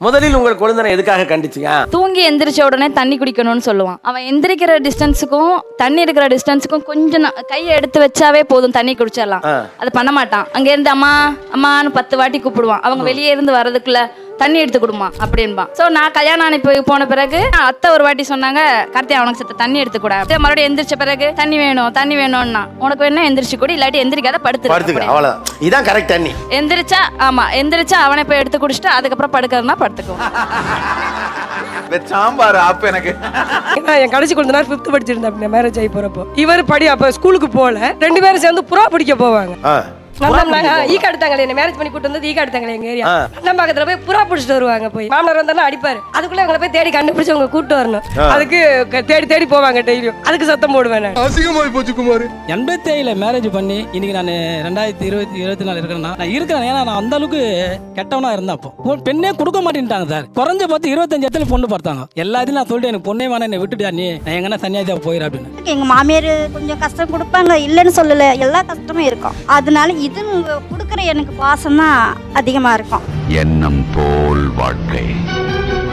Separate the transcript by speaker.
Speaker 1: முதலில் உங்கள் குழந்தை எதுக்காக கண்டிச்சீங்க?
Speaker 2: தூங்கி எந்திரிச்ச உடனே தண்ணி குடிக்கணும்னு சொல்லுவான். அவன் எந்திரிக்கிற டிஸ்டன்ஸுக்கும் தண்ணி இருக்கிற டிஸ்டன்ஸுக்கும் கொஞ்சம் கையை எடுத்து வச்சாவே போதும், தண்ணி குடிச்சிடலாம். அது பண்ண மாட்டான். அங்க இருந்து அம்மா அம்மான்னு 10 வாட்டி கூப்பிடுவான். அவங்க வெளியே இருந்து வர்றதுக்குள்ள தண்ணி எடுத்து கொடுமா அப்படின்பா. சோ நான் கல்யாணம் ஆனி போன பிறகு அத்தை ஒரு வாட்டி சொன்னாங்க, கார்த்தியா அவனுக்கு சத்த தண்ணி எடுத்து கூட. மறுபடியும் எந்திரிச்ச பிறகு தண்ணி வேணும்னா உனக்கு வேணா எந்திரிச்சு கூட, இல்லாட்டி எந்திரிக்காத படுத்துக்க.
Speaker 1: அவ்வளவுதான், இதான் கரெக்ட். தண்ணி
Speaker 2: எந்திரிச்சா ஆமா, எந்திரிச்சா அவனை போய் எடுத்து குடிச்சிட்டு அதுக்கப்புறம் படுக்கிறதுனா படுத்துக்கும்.
Speaker 3: சாம்பார் அப்ப எனக்கு
Speaker 4: என் கடைசி கொஞ்ச நேரம் 5th படிச்சிருந்தேன் மேரேஜ் ஆகி போறப்போ. இவர் படி அப்ப ஸ்கூலுக்கு போல 2 பேரும் சேர்ந்து புறா பிடிக்க போவாங்க. ஈக்கா எடுத்தாங்களே, என்ன மேரேஜ் பண்ணி கூட்டு வந்து ஈக்கா எடுத்தாங்களே எங்க ஏரியா. நம்ம பக்கத்துல போய் புறா பிடிச்சிட்டு வருவாங்க. போய் மாமனார் வந்தாலும் அடிப்பாரு. அதுக்குள்ள அவங்களை போய் தேடி கண்டுபிடிச்சு அவங்க கூட்டு வரணும். அதுக்கு தேடி தேடி போவாங்க டெய்லியும். அதுக்கு சத்தம் போடுவேன்.
Speaker 3: அசிங்கமாய் போச்சு குமார்.
Speaker 5: 87 மேரேஜ் பண்ணி இன்னைக்கு நான் 2024 இருக்கிறேன்னா நான் இருக்கிறேன். ஏன்னா நான் அந்த அளவுக்கு கெட்டவனா இருந்தேன். அப்போ பெண்ணே கொடுக்க மாட்டேன்ட்டாங்க சார். குறைஞ்ச பார்த்து 25 இடத்துல பொண்ணு பார்த்தாங்க. எல்லாத்தையும் நான் சொல்லிட்டு எனக்கு பொண்ணே வேணா, என்னை விட்டுட்டா நீ, நான் எங்கன்னா சன்னியாசியா போயிரு அப்படின்னு.
Speaker 6: எங்க மாமியார் கொஞ்சம் கஷ்டம் கொடுப்பாங்க, இல்லைன்னு சொல்லல, எல்லா கஷ்டமும் இருக்கும். அதனால இது கொடுக்குற எனக்கு பாசம் தான் அதிகமா இருக்கும்.
Speaker 7: எண்ணம் போல் வாழ்க்கை.